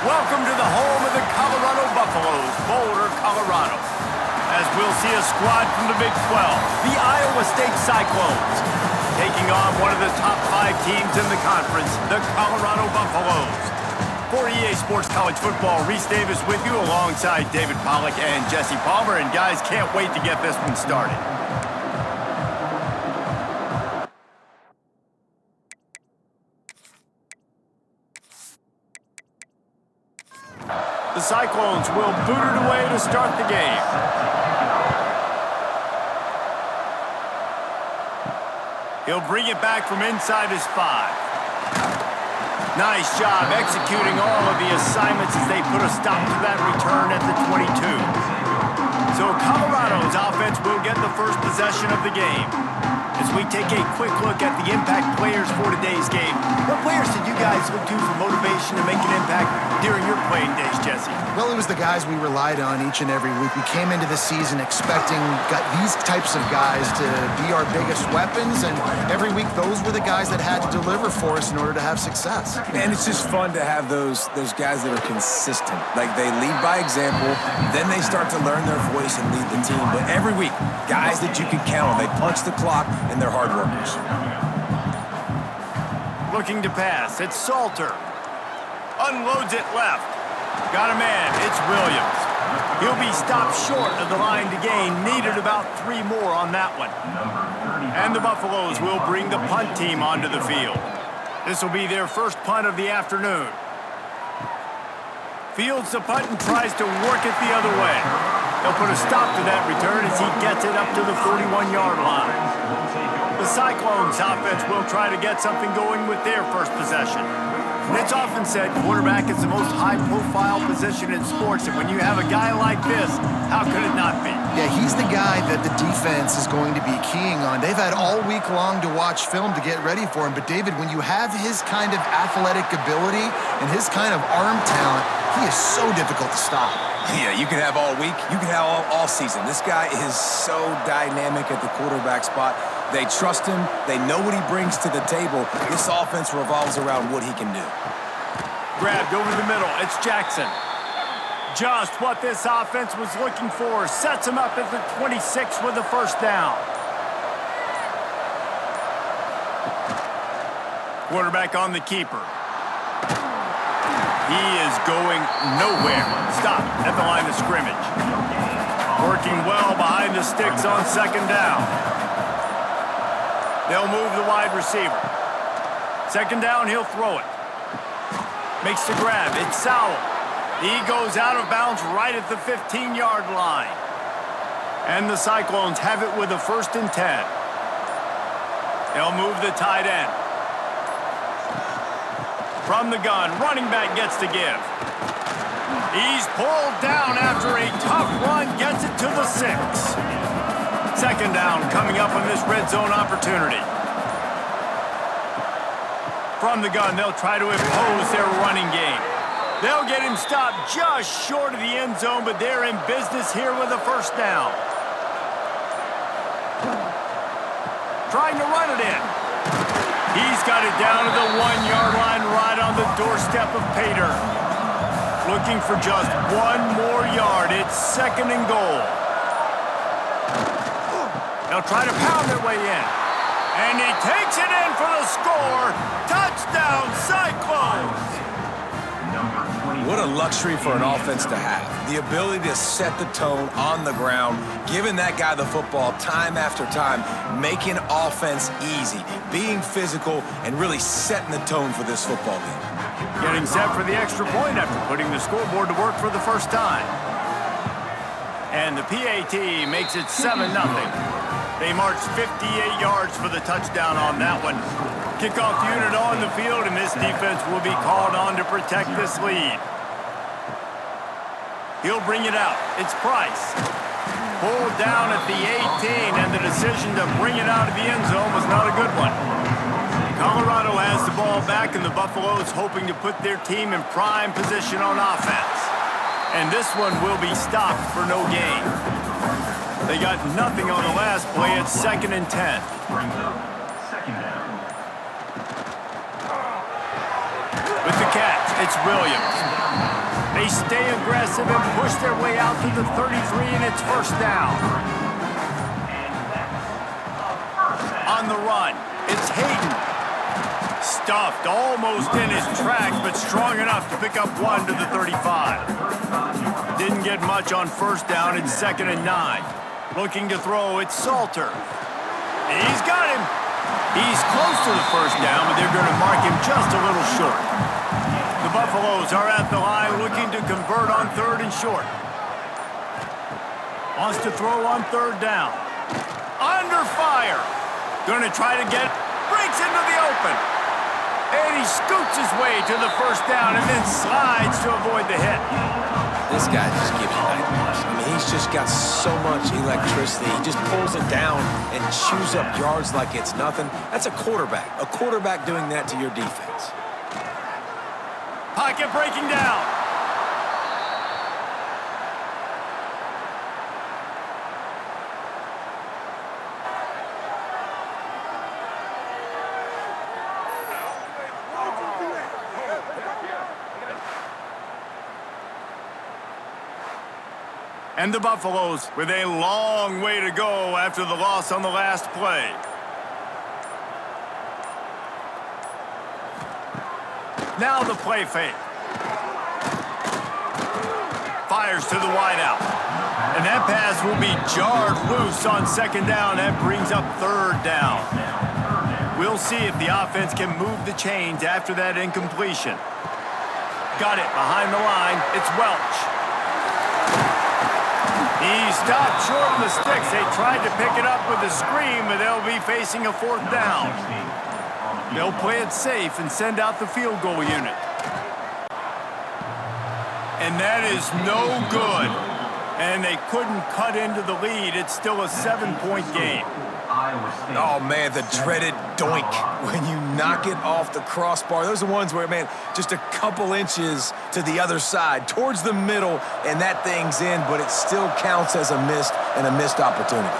Welcome to the home of the Colorado Buffaloes, Boulder, Colorado. As we'll see a squad from the Big 12, the Iowa State Cyclones, taking on one of the top 5 teams in the conference, the Colorado Buffaloes. For EA Sports College Football, Reese Davis with you alongside David Pollack and Jesse Palmer. And guys, can't wait to get this one started. The Cyclones will boot it away to start the game. He'll bring it back from inside his 5. Nice job executing all of the assignments as they put a stop to that return at the 22. So Colorado's offense will get the first possession of the game. As we take a quick look at the impact players for today's game, what players did you guys look to for motivation to make an impact during your playing days, Jesse? Well, it was the guys we relied on each and every week. We came into the season expecting these types of guys to be our biggest weapons, and every week those were the guys that had to deliver for us in order to have success. And it's just fun to have those guys that are consistent. Like, they lead by example, then they start to learn their voice and lead the team. But every week, guys that you can count on, they punch the clock, and they're hard workers. Looking to pass, it's Salter. Unloads it left. Got a man, it's Williams. He'll be stopped short of the line to gain. Needed about 3 more on that one. And the Buffaloes will bring the punt team onto the field. This will be their first punt of the afternoon. Fields the punt and tries to work it the other way. He'll put a stop to that return as he gets it up to the 41-yard line. The Cyclones offense will try to get something going with their first possession. And it's often said quarterback is the most high-profile position in sports, and when you have a guy like this, how could it not be? Yeah, he's the guy that the defense is going to be keying on. They've had all week long to watch film to get ready for him, but David, when you have his kind of athletic ability and his kind of arm talent, he is so difficult to stop. Yeah, you can have all week, you can have all season. This guy is so dynamic at the quarterback spot. They trust him. They know what he brings to the table. This offense revolves around what he can do. Grabbed over the middle. It's Jackson. Just what this offense was looking for. Sets him up at the 26 with the first down. Quarterback on the keeper. He is going nowhere. Stop at the line of scrimmage. Working well behind the sticks on second down. They'll move the wide receiver. Second down, he'll throw it. Makes the grab. It's Sowell. He goes out of bounds right at the 15-yard line. And the Cyclones have it with a 1st and 10. They'll move the tight end. From the gun, running back gets to give. He's pulled down after a tough run, gets it to the 6. Second down coming up on this red zone opportunity. From the gun, they'll try to impose their running game. They'll get him stopped just short of the end zone, but they're in business here with a first down. Trying to run it in. He's got it down to the 1-yard line right on the doorstep of Pater. Looking for just 1 more yard. It's 2nd and goal. They'll try to pound their way in. And he takes it in for the score. Touchdown, Cyclones! What a luxury for an offense to have. The ability to set the tone on the ground, giving that guy the football time after time, making offense easy, being physical, and really setting the tone for this football game. Getting set for the extra point after putting the scoreboard to work for the first time. And the PAT makes it 7-0. They marched 58 yards for the touchdown on that one. Kickoff unit on the field, and this defense will be called on to protect this lead. He'll bring it out. It's Price. Pulled down at the 18, and the decision to bring it out of the end zone was not a good one. Colorado has the ball back, and the Buffaloes hoping to put their team in prime position on offense. And this one will be stopped for no gain. They got nothing on the last play. It's 2nd and 10. With the catch. It's Williams. They stay aggressive and push their way out to the 33, and it's first down. On the run, it's Hayden. Stuffed almost in his tracks, but strong enough to pick up one to the 35. Didn't get much on first down. It's 2nd and 9. Looking to throw, it's Salter. And he's got him. He's close to the first down, but they're going to mark him just a little short. The Buffaloes are at the line looking to convert on 3rd and short. Wants to throw on 3rd down. Under fire. Going to try to get, breaks into the open. And he scoots his way to the first down and then slides to avoid the hit. This guy just gives you nightmares. I mean, he's just got so much electricity. He just pulls it down and chews up yards like it's nothing. That's a quarterback. A quarterback doing that to your defense. Pocket breaking down. And the Buffaloes with a long way to go after the loss on the last play. Now the play fake. Fires to the wideout. And that pass will be jarred loose on 2nd down. That brings up 3rd down. We'll see if the offense can move the chains after that incompletion. Got it behind the line. It's Welch. He stopped short of the sticks. They tried to pick it up with a screen, but they'll be facing a 4th down. They'll play it safe and send out the field goal unit. And that is no good. And they couldn't cut into the lead. It's still a 7-point game. Oh, man, the dreaded doink when you knock it off the crossbar. Those are ones where, man, just a couple inches to the other side, towards the middle, and that thing's in, but it still counts as a missed opportunity.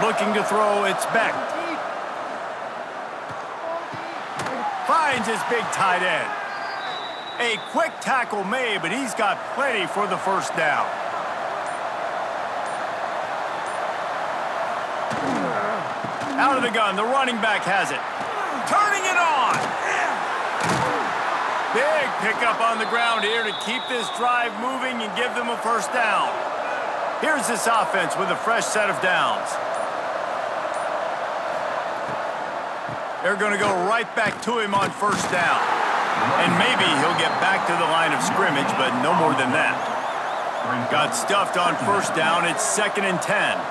Looking to throw, it's Beck. Finds his big tight end. A quick tackle made, but he's got plenty for the first down. Out of the gun, the running back has it. Turning it on. Big pickup on the ground here to keep this drive moving and give them a first down. Here's this offense with a fresh set of downs. They're going to go right back to him on first down. And maybe he'll get back to the line of scrimmage, but no more than that. Got stuffed on first down. It's 2nd and 10.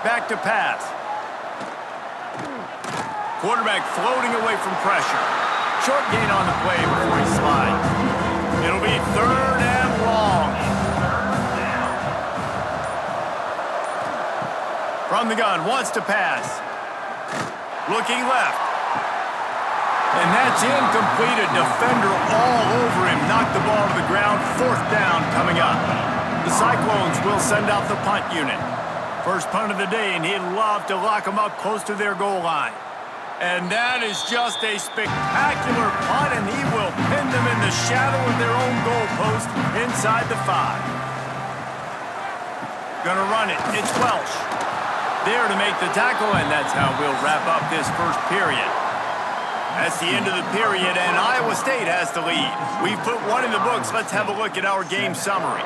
Back to pass. Quarterback floating away from pressure. Short gain on the play before he slides. It'll be 3rd and long. From the gun, wants to pass. Looking left. And that's incomplete. A defender all over him. Knocked the ball to the ground. 4th down coming up. The Cyclones will send out the punt unit. First punt of the day, and he'd love to lock them up close to their goal line. And that is just a spectacular punt, and he will pin them in the shadow of their own goalpost inside the 5. Gonna run it. It's Welch. There to make the tackle, and that's how we'll wrap up this first period. That's the end of the period, and Iowa State has the lead. We've put one in the books. Let's have a look at our game summary.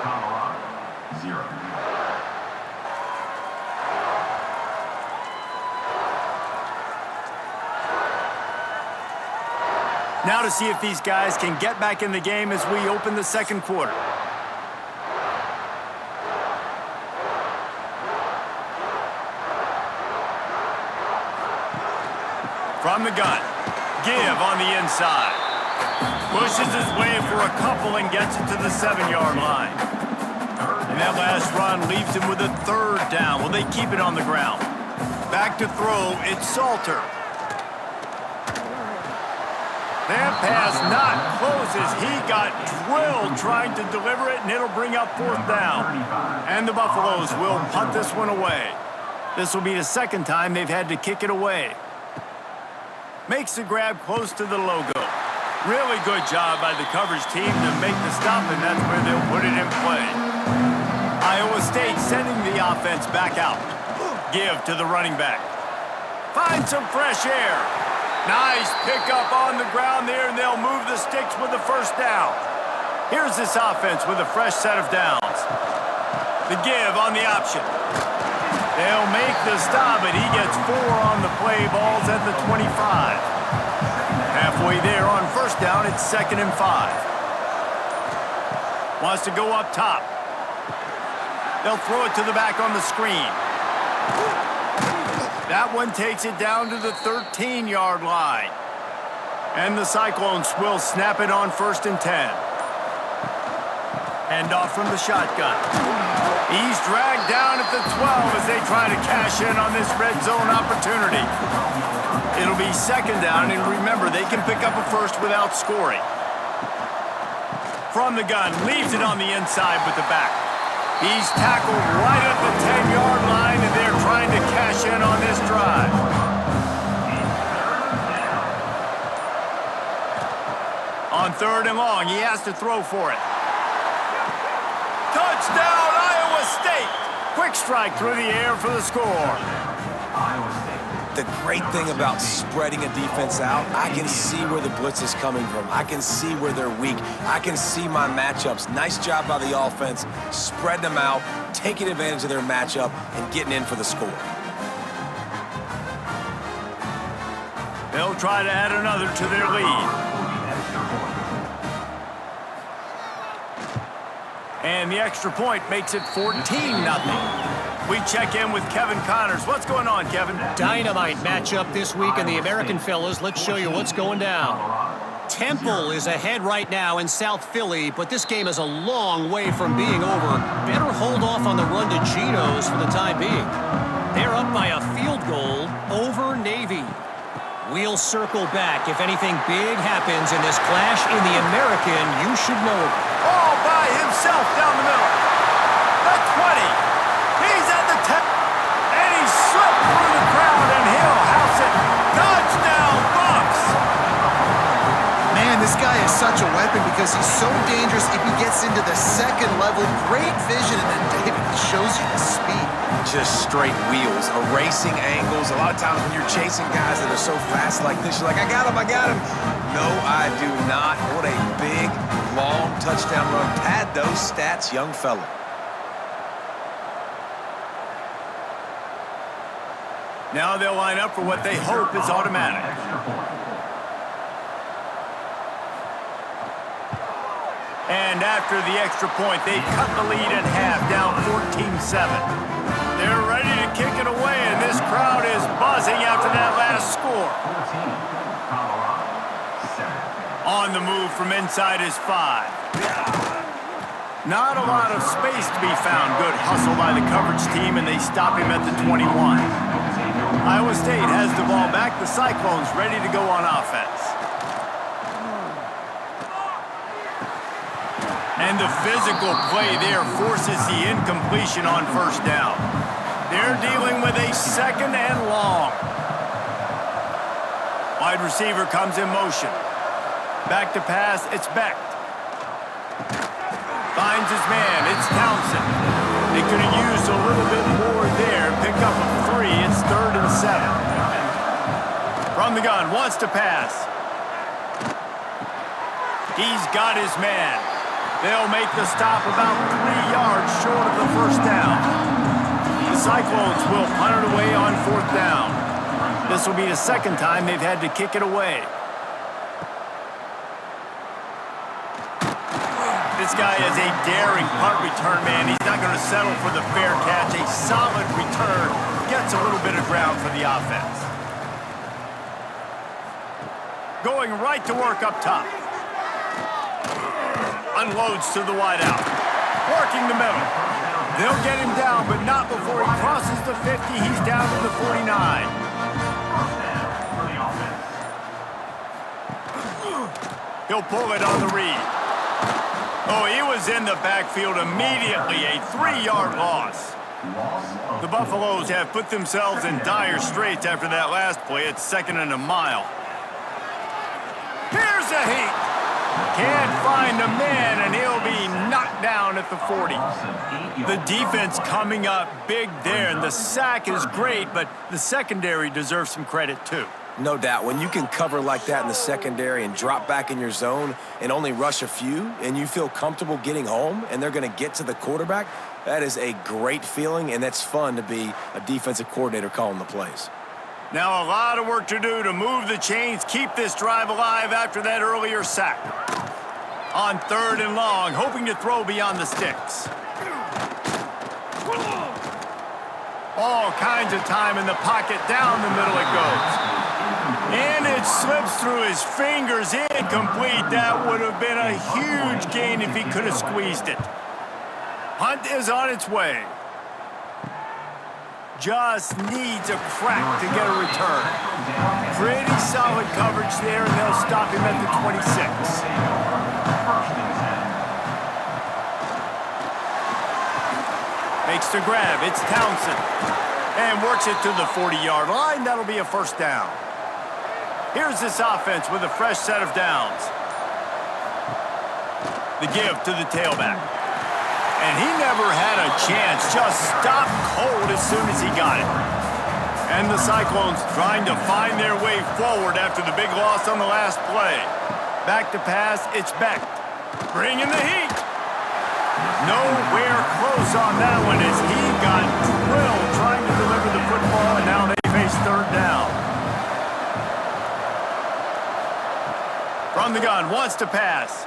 Now to see if these guys can get back in the game as we open the 2nd quarter. From the gun, give on the inside. Pushes his way for a couple and gets it to the 7-yard line. And that last run leaves him with a 3rd down. Will they keep it on the ground? Back to throw, it's Salter. That pass not closes. He got drilled trying to deliver it, and it'll bring up 4th down. And the Buffaloes will punt this one away. This will be the 2nd time they've had to kick it away. Makes the grab close to the logo. Really good job by the coverage team to make the stop, and that's where they'll put it in play. Iowa State sending the offense back out. Give to the running back. Find some fresh air. Nice pickup on the ground there, and they'll move the sticks with the first down. Here's this offense with a fresh set of downs. The give on the option. They'll make the stop, and he gets 4 on the play. Ball's at the 25. Halfway there on first down, it's 2nd and 5. Wants to go up top. They'll throw it to the back on the screen. That one takes it down to the 13-yard line. And the Cyclones will snap it on 1st and 10. Hand off from the shotgun. He's dragged down at the 12 as they try to cash in on this red zone opportunity. It'll be 2nd down, and remember, they can pick up a first without scoring. From the gun, leaves it on the inside with the back. He's tackled right at the 10-yard line, and they're trying to cash in on this drive. On 3rd and long, he has to throw for it. Touchdown, Iowa State! Quick strike through the air for the score. The great thing about spreading a defense out, I can see where the blitz is coming from. I can see where they're weak. I can see my matchups. Nice job by the offense, spreading them out, taking advantage of their matchup, and getting in for the score. They'll try to add another to their lead. And the extra point makes it 14-0. We check in with Kevin Connors. What's going on, Kevin? Dynamite matchup this week in the American fellas. Let's show you what's going down. Temple is ahead right now in South Philly, but this game is a long way from being over. Better hold off on the run to Geno's for the time being. They're up by a field goal over Navy. We'll circle back if anything big happens in this clash in the American. You should know it. All by himself down the middle. The 20. He's at the 10. And he slipped through the crowd, and he'll house it. Touchdown, Buffs! Man, this guy is such a weapon because he's so dangerous if he gets into the second level. Great vision, and then David shows you the speed. Just straight wheels, erasing angles. A lot of times when you're chasing guys that are so fast like this, you're like, I got him. No, I do not. What a big, long touchdown run. Pad those stats, young fella. Now they'll line up for what they hope is automatic. And after the extra point, they cut the lead in half, down 14-7. They're ready to kick it away, and this crowd is buzzing after that last score. On the move from inside his 5. Not a lot of space to be found. Good hustle by the coverage team, and they stop him at the 21. Iowa State has the ball back. The Cyclones ready to go on offense. And the physical play there forces the incompletion on first down. They're dealing with a 2nd and long. Wide receiver comes in motion. Back to pass, it's Becht. Finds his man, it's Townsend. They could have used a little bit more there. Pick up a 3, it's 3rd and 7. From the gun, wants to pass. He's got his man. They'll make the stop about 3 yards short of the first down. The Cyclones will punt it away on 4th down. This will be the 2nd time they've had to kick it away. This guy is a daring punt return man. He's not going to settle for the fair catch. A solid return gets a little bit of ground for the offense. Going right to work up top. Unloads to the wideout. Working the middle. They'll get him down, but not before he crosses the 50. He's down to the 49. He'll pull it on the read. Oh, he was in the backfield immediately. A 3-yard loss. The Buffaloes have put themselves in dire straits after that last play. It's 2nd and a mile. Here's a heat. Can't find a man, and he'll be knocked down at the 40. The defense coming up big there, and the sack is great, but the secondary deserves some credit too. No doubt. When you can cover like that in the secondary and drop back in your zone and only rush a few, and you feel comfortable getting home and they're going to get to the quarterback, that is a great feeling, and that's fun to be a defensive coordinator calling the plays. Now a lot of work to do to move the chains, keep this drive alive after that earlier sack. On 3rd and long, hoping to throw beyond the sticks. All kinds of time in the pocket, down the middle it goes. And it slips through his fingers, incomplete. That would have been a huge gain if he could have squeezed it. Hunt is on its way. Just needs a crack to get a return. Pretty solid coverage there, and they'll stop him at the 26. Makes the grab. It's Townsend. And works it to the 40-yard line. That'll be a first down. Here's this offense with a fresh set of downs. The give to the tailback. And he never had a chance. Just stopped cold as soon as he got it. And the Cyclones trying to find their way forward after the big loss on the last play. Back to pass, it's Beck. Bringing the heat. Nowhere close on that one as he got drilled trying to deliver the football, and now they face 3rd down. From the gun, wants to pass.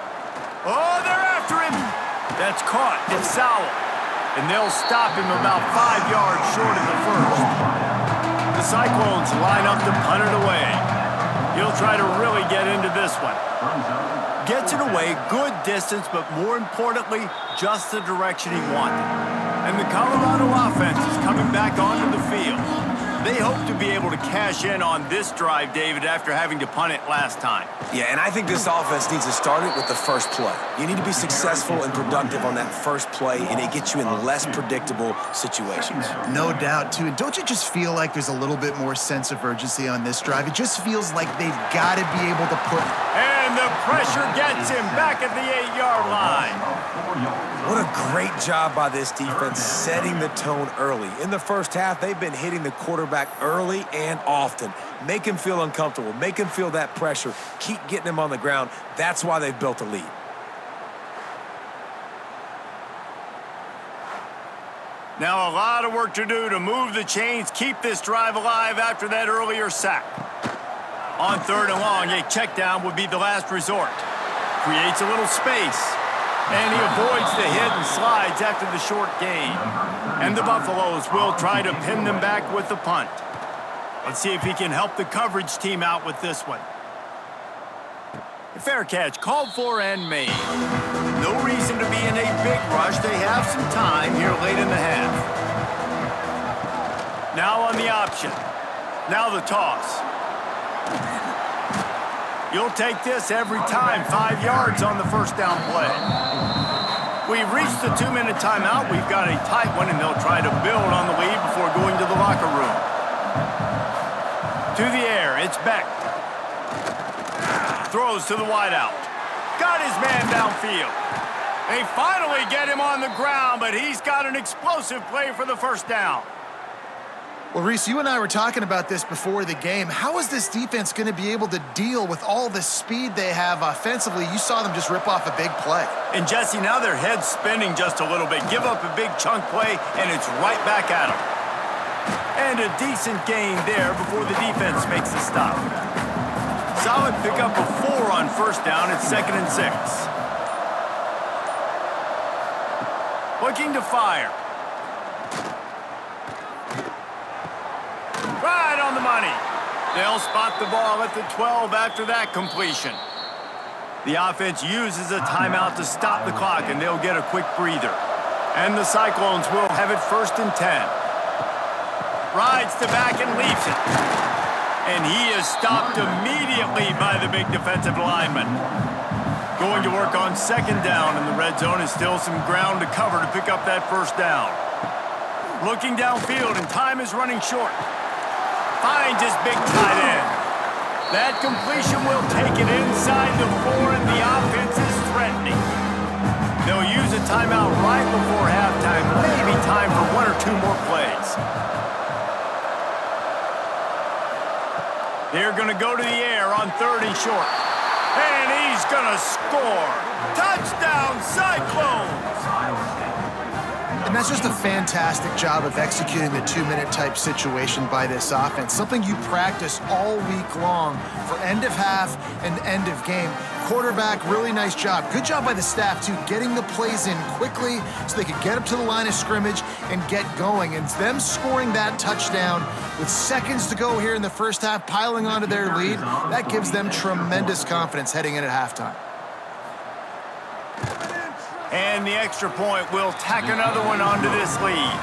Oh, they're after him. That's caught. It's Sowell. And they'll stop him about 5 yards short of the first. The Cyclones line up to punt it away. He'll try to really get into this one. Gets it away, good distance, but more importantly, just the direction he wanted. And the Colorado offense is coming back onto the field. They hope to be able to cash in on this drive, David, after having to punt it last time. Yeah, and I think this offense needs to start it with the first play. You need to be successful and productive on that first play, and it gets you in less predictable situations. No doubt, too. And don't you just feel like there's a little bit more sense of urgency on this drive? It just feels like they've got to be able to put... And the pressure gets him back at the 8-yard line. What a great job by this defense setting the tone early. In the first half, they've been hitting the quarterback early and often. Make him feel uncomfortable. Make him feel that pressure. Keep getting him on the ground. That's why they've built a lead. Now a lot of work to do to move the chains, keep this drive alive after that earlier sack. On 3rd and long, a check down would be the last resort. Creates a little space, and he avoids the hit and slides after the short gain. And the Buffaloes will try to pin them back with the punt. Let's see if he can help the coverage team out with this one. Fair catch, called for and made. No reason to be in a big rush. They have some time here late in the half. Now on the option. Now the toss. You'll take this every time. 5 yards on the first down play. We've reached the 2-minute timeout. We've got a tight one, and they'll try to build on the lead before going to the locker room. To the air, it's Beck. Throws to the wideout. Got his man downfield. They finally get him on the ground, but he's got an explosive play for the first down. Well, Reese, you and I were talking about this before the game. How is this defense going to be able to deal with all the speed they have offensively? You saw them just rip off a big play. And, Jesse, now their head's spinning just a little bit. Give up a big chunk play, and it's right back at them. And a decent gain there before the defense makes the stop. Solid pickup of 4 on first down. It's 2nd and 6. Looking to fire. Right on the money. They'll spot the ball at the 12 after that completion. The offense uses a timeout to stop the clock, and they'll get a quick breather. And the Cyclones will have it 1st and 10. Rides to back and leaves it. And he is stopped immediately by the big defensive lineman. Going to work on 2nd down, and the red zone is still some ground to cover to pick up that first down. Looking downfield, and time is running short. Finds his big tight end. That completion will take it inside the 4, and the offense is threatening. They'll use a timeout right before halftime, maybe time for 1 or 2 more plays. They're going to go to the air on 3rd and short. And he's going to score. Touchdown, Cyclones! And that's just a fantastic job of executing the 2-minute type situation by this offense. Something you practice all week long for end of half and end of game. Quarterback, really nice job. Good job by the staff, too, getting the plays in quickly so they could get up to the line of scrimmage and get going. And them scoring that touchdown with seconds to go here in the first half, piling onto their lead, that gives them tremendous confidence heading in at halftime. And the extra point will tack another one onto this lead.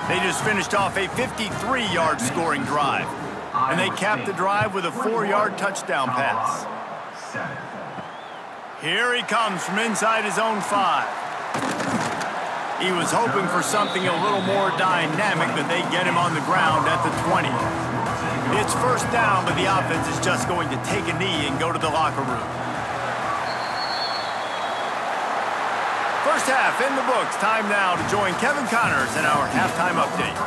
They just finished off a 53-yard scoring drive. And they capped the drive with a 4-yard touchdown pass. Here he comes from inside his own 5. He was hoping for something a little more dynamic, but they get him on the ground at the 20. It's first down, but the offense is just going to take a knee and go to the locker room. First half in the books. Time now to join Kevin Connors in our halftime update.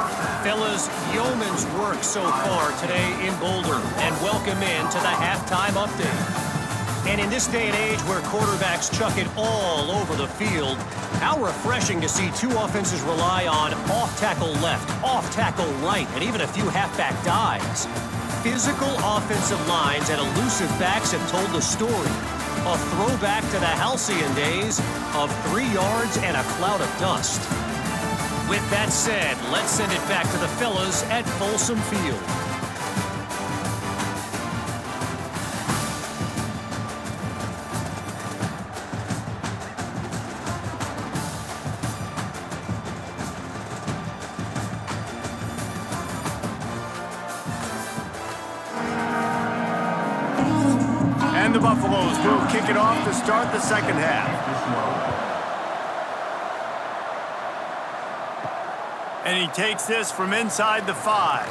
Fellas, yeoman's work so far today in Boulder, and welcome in to the halftime update. And in this day and age where quarterbacks chuck it all over the field, how refreshing to see 2 offenses rely on off-tackle left, off-tackle right, and even a few halfback dives. Physical offensive lines and elusive backs have told the story. A throwback to the halcyon days of 3 yards and a cloud of dust. With that said, let's send it back to the fellas at Folsom Field. And the Buffaloes will kick it off to start the second half. And he takes this from inside the 5.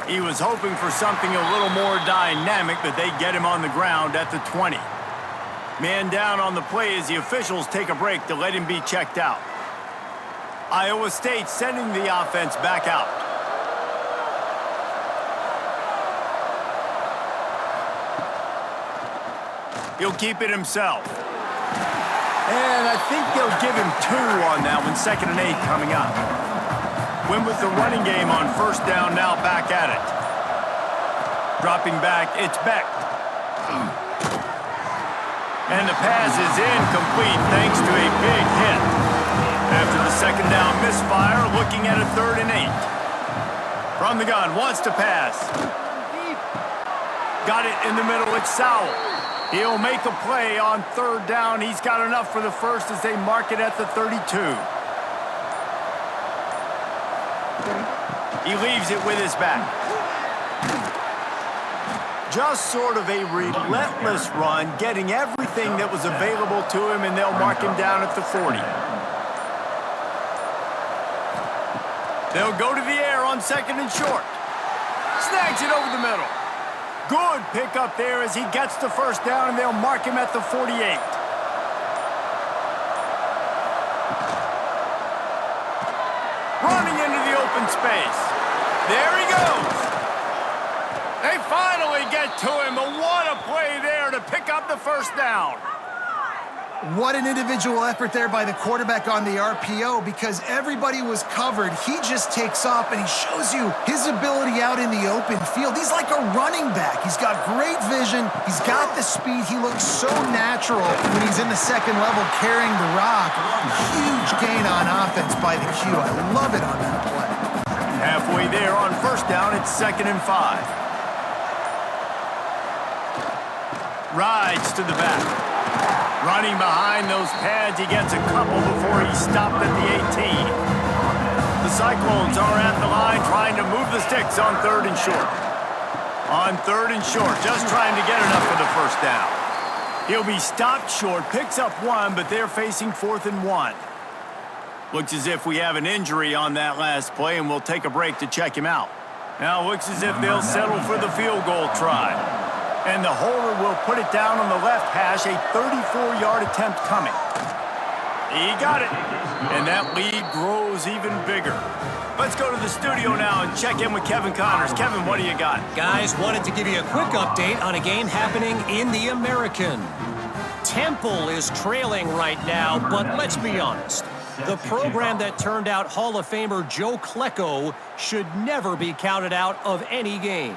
He was hoping for something a little more dynamic, but they get him on the ground at the 20. Man down on the play as the officials take a break to let him be checked out. Iowa State sending the offense back out. He'll keep it himself. And I think they'll give him 2 on that one, 2nd and 8 coming up. Win with the running game on first down, now back at it. Dropping back, it's Beck. And the pass is incomplete thanks to a big hit. After the 2nd down misfire, looking at a 3rd and 8. From the gun, wants to pass. Got it in the middle, it's Sowell. He'll make a play on 3rd down. He's got enough for the first as they mark it at the 32. He leaves it with his back. Just sort of a relentless run, getting everything that was available to him, and they'll mark him down at the 40. They'll go to the air on 2nd and short. Snags it over the middle. Good pickup there as he gets the first down, and they'll mark him at the 48. Running into the open space. There he goes. They finally get to him, but what a play there to pick up the first down. What an individual effort there by the quarterback on the RPO, because everybody was covered. He just takes off, and he shows you his ability out in the open field. He's like a running back. He's got great vision. He's got the speed. He looks so natural when he's in the 2nd level carrying the rock. Huge gain on offense by the Q. I love it on that play. Halfway there on first down, it's 2nd and 5. Rides to the back. Running behind those pads, he gets a couple before he's stopped at the 18. The Cyclones are at the line trying to move the sticks on 3rd and short. On 3rd and short, just trying to get enough for the first down. He'll be stopped short, picks up 1, but they're facing 4th and 1. Looks as if we have an injury on that last play, and we'll take a break to check him out. Now it looks as if they'll settle for the field goal try. And the holder will put it down on the left hash, a 34-yard attempt coming. He got it. And that lead grows even bigger. Let's go to the studio now and check in with Kevin Connors. Kevin, what do you got? Guys, wanted to give you a quick update on a game happening in the American. Temple is trailing right now, but let's be honest. The program that turned out Hall of Famer Joe Klecko should never be counted out of any game.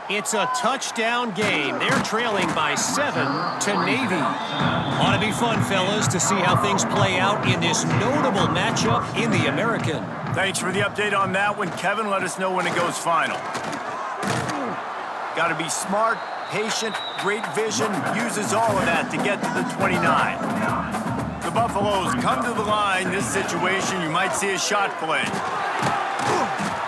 It's a touchdown game. They're trailing by 7 to Navy. Ought to be fun, fellas, to see how things play out in this notable matchup in the American. Thanks for the update on that one, Kevin. Let us know when it goes final. Got to be smart, patient, great vision, uses all of that to get to the 29. The Buffaloes come to the line. This situation, you might see a shot play.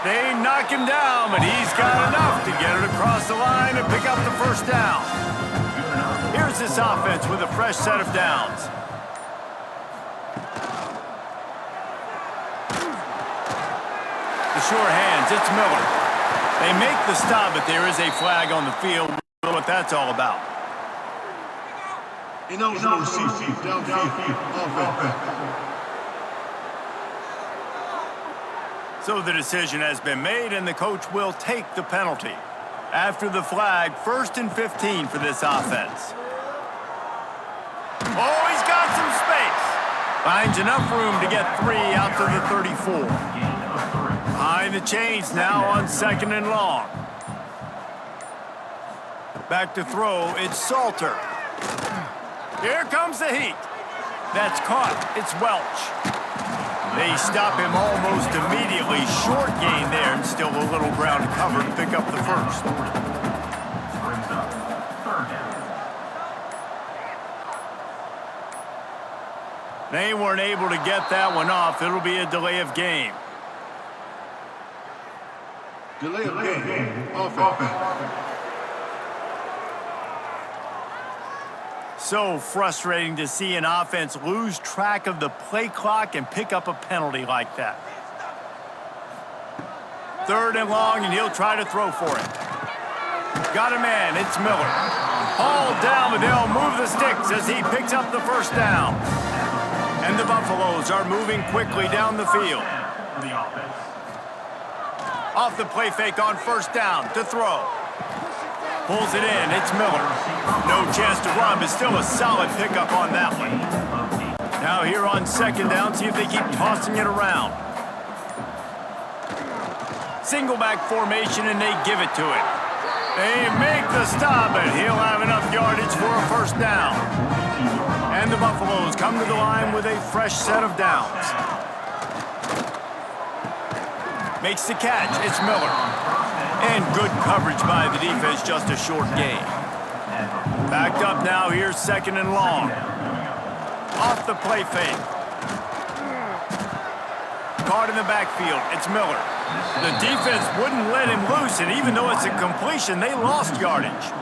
They knock him down, but he's got enough to get it across the line and pick up the first down. Here's this offense with a fresh set of downs. The sure hands, it's Miller. They make the stop, but there is a flag on the field. We'll know what that's all about. Ineligible receiver, downfield, offense. So the decision has been made, and the coach will take the penalty. After the flag, 1st and 15 for this offense. Oh, he's got some space. Finds enough room to get 3 out to the 34. Behind the chains now on 2nd and long. Back to throw, it's Salter. Here comes the heat. That's caught, it's Welch. They stop him almost immediately. Short gain there, and still a little ground to cover to pick up the first. They weren't able to get that one off. It'll be a delay of game. Delay of game, offense. So frustrating to see an offense lose track of the play clock and pick up a penalty like that. 3rd and long, and he'll try to throw for it. Got a man, it's Miller. Hauled down, but they'll move the sticks as he picks up the first down. And the Buffaloes are moving quickly down the field. Off the play fake on 1st down to throw. Pulls it in, it's Miller. No chance to run, but still a solid pickup on that one. Now here on 2nd down, see if they keep tossing it around. Single back formation, and they give it to it. They make the stop, and he'll have enough yardage for a first down. And the Buffaloes come to the line with a fresh set of downs. Makes the catch, it's Miller. And good coverage by the defense, just a short gain. Backed up now, here's 2nd and long. Off the play fake. Caught in the backfield, it's Miller. The defense wouldn't let him loose, and even though it's a completion, they lost yardage.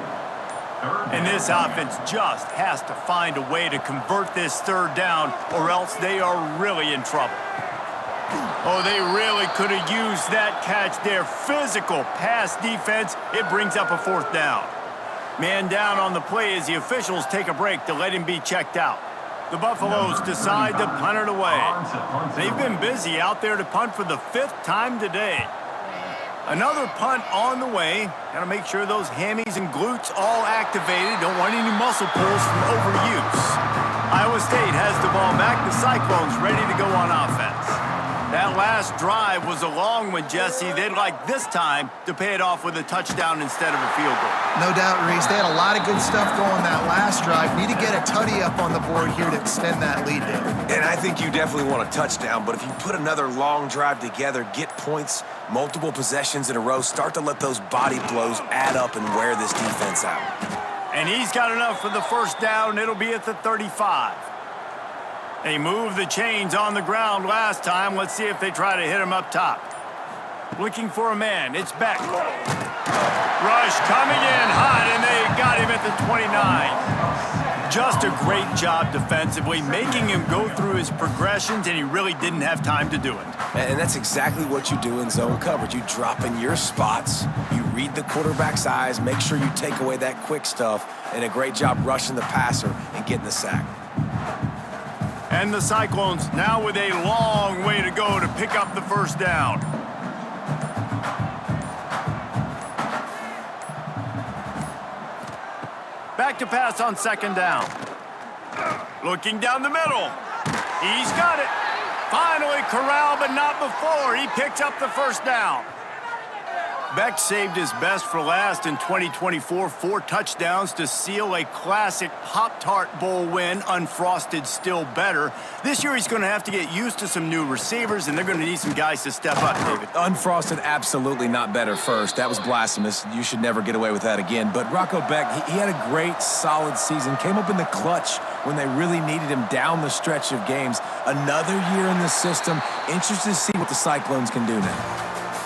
And this offense just has to find a way to convert this 3rd down, or else they are really in trouble. Oh, they really could have used that catch there. Physical pass defense. It brings up a 4th down. Man down on the play as the officials take a break to let him be checked out. The Buffaloes decide to punt it away. They've been busy out there to punt for the 5th time today. Another punt on the way. Got to make sure those hammies and glutes all activated. Don't want any muscle pulls from overuse. Iowa State has the ball back. The Cyclones ready to go on offense. That last drive was a long one, Jesse. They'd like this time to pay it off with a touchdown instead of a field goal. No doubt, Reese. They had a lot of good stuff going that last drive. Need to get a tutty up on the board here to extend that lead there. And I think you definitely want a touchdown, but if you put another long drive together, get points, multiple possessions in a row, start to let those body blows add up and wear this defense out. And he's got enough for the first down. It'll be at the 35. They moved the chains on the ground last time. Let's see if they try to hit him up top. Looking for a man. It's Beck. Rush coming in hot, and they got him at the 29. Just a great job defensively, making him go through his progressions, and he really didn't have time to do it. And that's exactly what you do in zone coverage. You drop in your spots, you read the quarterback's eyes, make sure you take away that quick stuff, and a great job rushing the passer and getting the sack. And the Cyclones now with a long way to go to pick up the first down. Back to pass on second down. Looking down the middle. He's got it. Finally corralled, but not before. He picks up the first down. Beck saved his best for last in 2024. 4 touchdowns to seal a classic Pop-Tart Bowl win. Unfrosted still better. This year he's going to have to get used to some new receivers, and they're going to need some guys to step up, David. Unfrosted, absolutely not better first. That was blasphemous. You should never get away with that again. But Rocco Beck, he had a great, solid season. Came up in the clutch when they really needed him down the stretch of games. Another year in the system. Interested to see what the Cyclones can do now.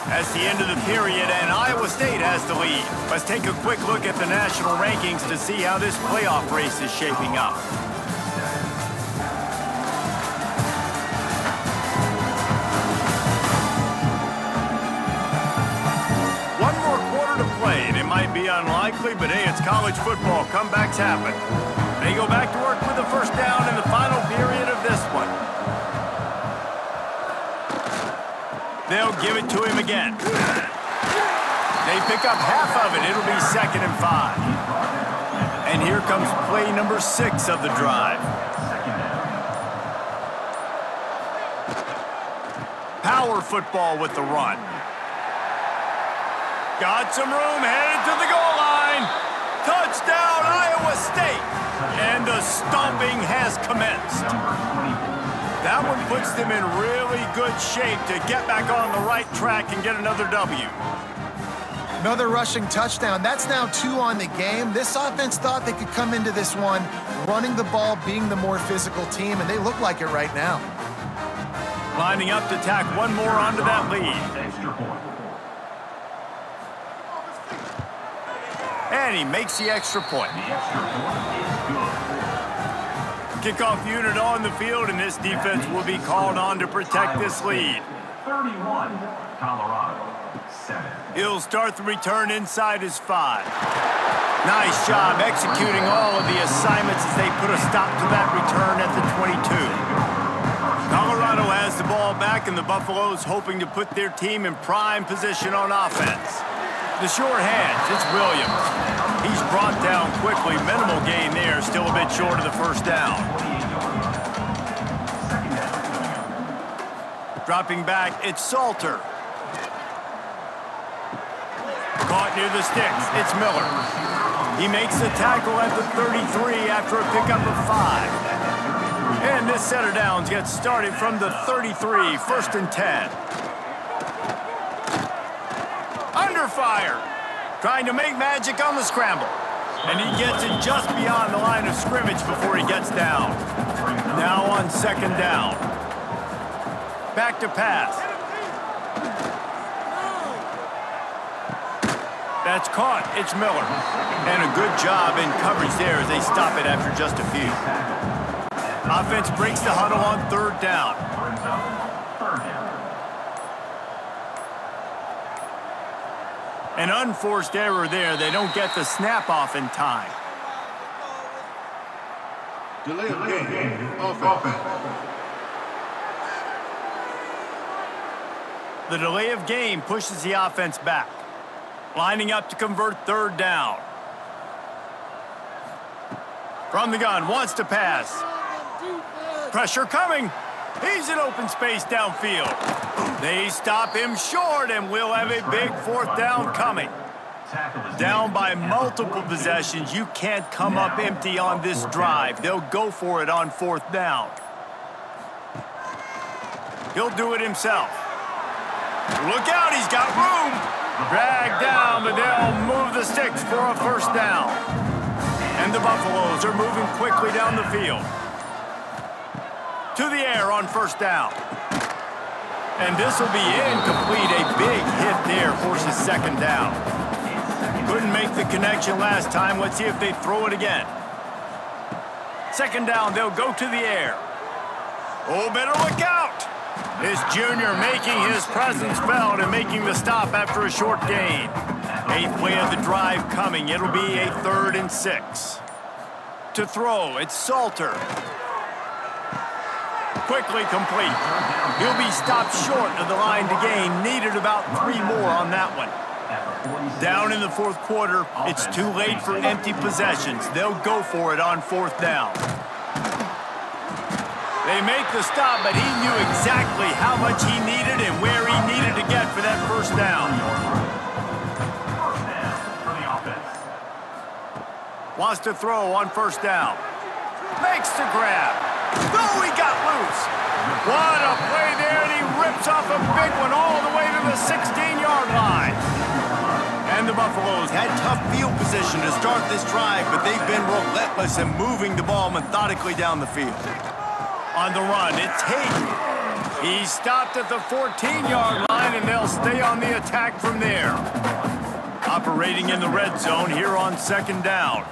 That's the end of the period, and Iowa State has the lead. Let's take a quick look at the national rankings to see how this playoff race is shaping up. One more quarter to play, and it might be unlikely, but hey, it's college football. Comebacks happen. They go back to work with the first down in the final period of this one. They'll give it to him again. They pick up half of it. It'll be 2nd and 5. And here comes play number 6 of the drive. Power football with the run. Got some room, headed to the goal line. Touchdown, Iowa State. And the stomping has commenced. That one puts them in really good shape to get back on the right track and get another W. Another rushing touchdown. That's now 2 on the game. This offense thought they could come into this one running the ball, being the more physical team, and they look like it right now. Lining up to tack one more onto that lead. And he makes the extra point. Kickoff unit on the field, and this defense will be called on to protect this lead. 31, Colorado, 7. He'll start the return inside his 5. Nice job executing all of the assignments as they put a stop to that return at the 22. Colorado has the ball back, and the Buffaloes hoping to put their team in prime position on offense. The sure hands, it's Williams. He's brought down quickly. Minimal gain there, still a bit short of the first down. Dropping back, it's Salter. Caught near the sticks, it's Miller. He makes the tackle at the 33 after a pickup of 5. And this set of downs gets started from the 33, 1st and 10. Under fire, trying to make magic on the scramble. And he gets it just beyond the line of scrimmage before he gets down. Now on 2nd down. Back to pass. That's caught, it's Miller. And a good job in coverage there as they stop it after just a few. Offense breaks the huddle on 3rd down. An unforced error there. They don't get the snap off in time. Delay of game. Offense. The delay of game pushes the offense back. Lining up to convert 3rd down. From the gun, wants to pass. Pressure coming. He's in open space downfield. They stop him short, and we'll have a big 4th down coming. Down by multiple possessions. You can't come up empty on this drive. They'll go for it on 4th down. He'll do it himself. Look out, he's got room. Dragged down, but they'll move the sticks for a 1st down. And the Buffaloes are moving quickly down the field. To the air on 1st down. And this will be incomplete. A big hit there forces 2nd down. Couldn't make the connection last time. Let's see if they throw it again. Second down, they'll go to the air. Oh, better look out. This junior making his presence felt and making the stop after a short gain. 8th play of the drive coming. It'll be a 3rd and 6. To throw, it's Salter. Quickly complete. He'll be stopped short of the line to gain. Needed about 3 more on that one. Down in the 4th quarter, it's too late for empty possessions. They'll go for it on 4th down. They make the stop, but he knew exactly how much he needed and where he needed to get for that 1st down. Wants to throw on 1st down. Makes the grab. Oh, he got loose. What a play there, and he rips off a big one all the way to the 16-yard line. And the Buffaloes had tough field position to start this drive, but they've been relentless in moving the ball methodically down the field. On the run, it's Hayden. He stopped at the 14-yard line, and they'll stay on the attack from there. Operating in the red zone here on 2nd down.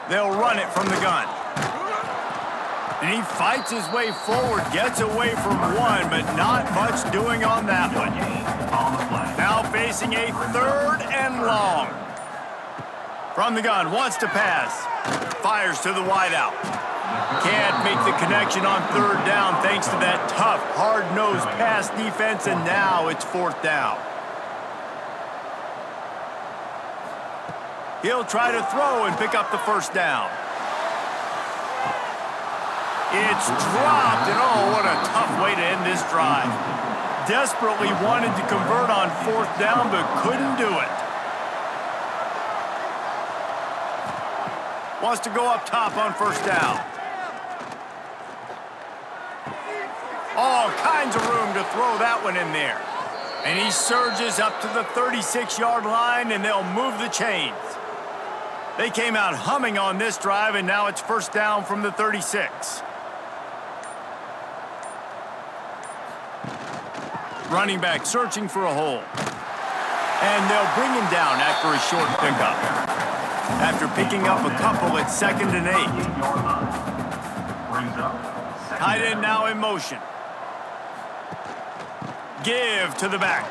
They'll run it from the gun. And he fights his way forward, gets away from one, but not much doing on that one. Now facing a 3rd and long. From the gun, wants to pass. Fires to the wideout. Can't make the connection on 3rd down thanks to that tough, hard-nosed pass defense, and now it's 4th down. He'll try to throw and pick up the 1st down. It's dropped, and oh, what a tough way to end this drive. Desperately wanted to convert on 4th down, but couldn't do it. Wants to go up top on 1st down. All kinds of room to throw that one in there. And he surges up to the 36-yard line, and they'll move the chains. They came out humming on this drive, and now it's 1st down from the 36. Running back searching for a hole. And they'll bring him down after a short pickup. After picking up a couple, it's 2nd and 8. Tight end now in motion. Give to the back.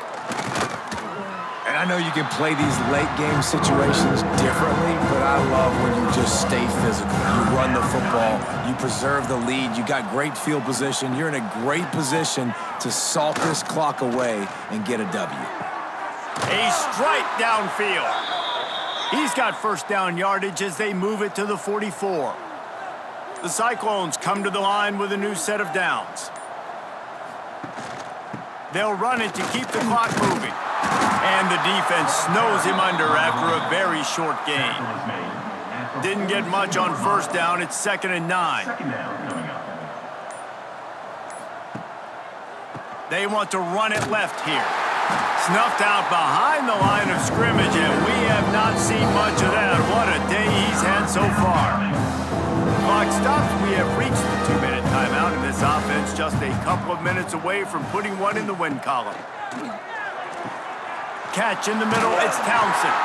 And I know you can play these late game situations differently, but I love when you just stay physical. You run the football, you preserve the lead, you got great field position, you're in a great position to salt this clock away and get a W. A strike downfield. He's got 1st down yardage as they move it to the 44. The Cyclones come to the line with a new set of downs. They'll run it to keep the clock moving. And the defense snows him under after a very short gain. Didn't get much on 1st down. It's 2nd and 9. They want to run it left here. Snuffed out behind the line of scrimmage, and we have not seen much of that. What a day he's had so far. Clock stops. We have reached the 2-minute timeout, and this offense just a couple of minutes away from putting one in the win column. Catch in the middle, it's Townsend.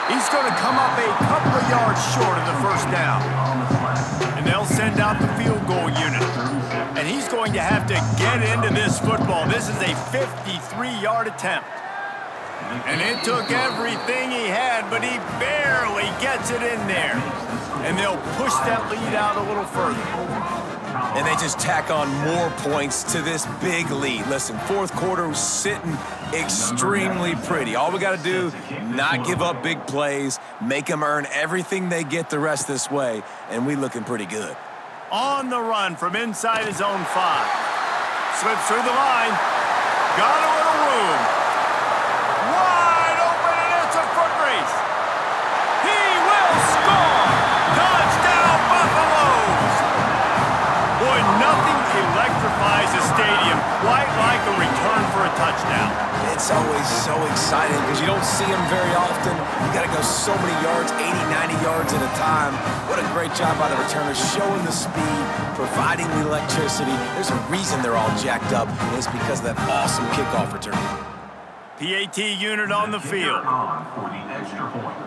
He's going to come up a couple of yards short of the 1st down. And they'll send out the field goal unit. And he's going to have to get into this football. This is a 53-yard attempt. And it took everything he had, but he barely gets it in there. And they'll push that lead out a little further. And they just tack on more points to this big lead. Listen, 4th quarter was sitting extremely pretty. All we got to do, not give up big plays, make them earn everything they get the rest this way, and we looking pretty good. On the run from inside his own 5. Slips through the line. Got a little room. Wide open, and it's a foot race. He will score. Touchdown, Buffaloes. Boy, nothing electrifies a stadium quite like a return for a touchdown. It's always so exciting because you don't see them very often. You got to go so many yards, 80, 90 yards at a time. What a great job by the returners, showing the speed, providing the electricity. There's a reason they're all jacked up, and it's because of that awesome kickoff return. PAT unit on the field. For the extra point.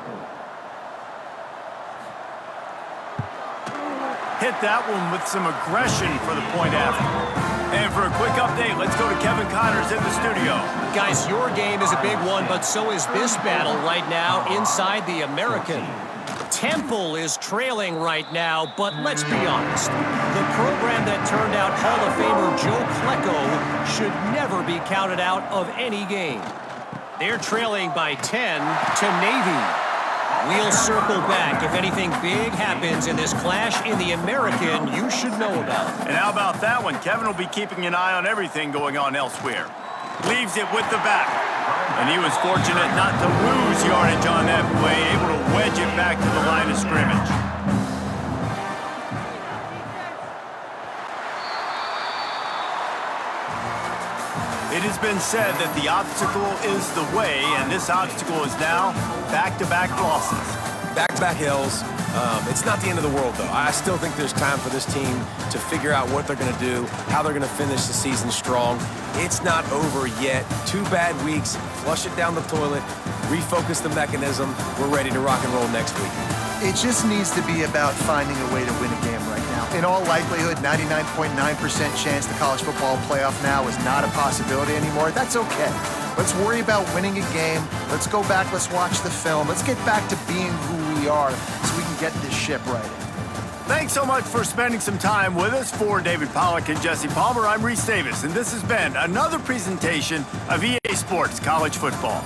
hit that one with some aggression for the point after. And for a quick update, let's go to Kevin Connors in the studio. Guys, your game is a big one, but so is this battle right now inside the American. Temple is trailing right now, but let's be honest. The program that turned out Hall of Famer Joe Klecko should never be counted out of any game. They're trailing by 10 to Navy. We'll circle back if anything big happens in this clash in the American you should know about. And how about that one? Kevin will be keeping an eye on everything going on elsewhere. Leaves it with the back. And he was fortunate not to lose yardage on that play, able to wedge it back to the line of scrimmage. It has been said that the obstacle is the way, and this obstacle is now back-to-back losses. Back-to-back hills. It's not the end of the world, though. I still think there's time for this team to figure out what they're going to do, how they're going to finish the season strong. It's not over yet. 2 bad weeks. Flush it down the toilet. Refocus the mechanism. We're ready to rock and roll next week. It just needs to be about finding a way to win a game right now. In all likelihood, 99.9% chance the college football playoff now is not a possibility anymore. That's okay. Let's worry about winning a game. Let's go back. Let's watch the film. Let's get back to being who we are so we can get this ship right. Thanks so much for spending some time with us. For David Pollack and Jesse Palmer, I'm Reese Davis, and this has been another presentation of EA Sports College Football.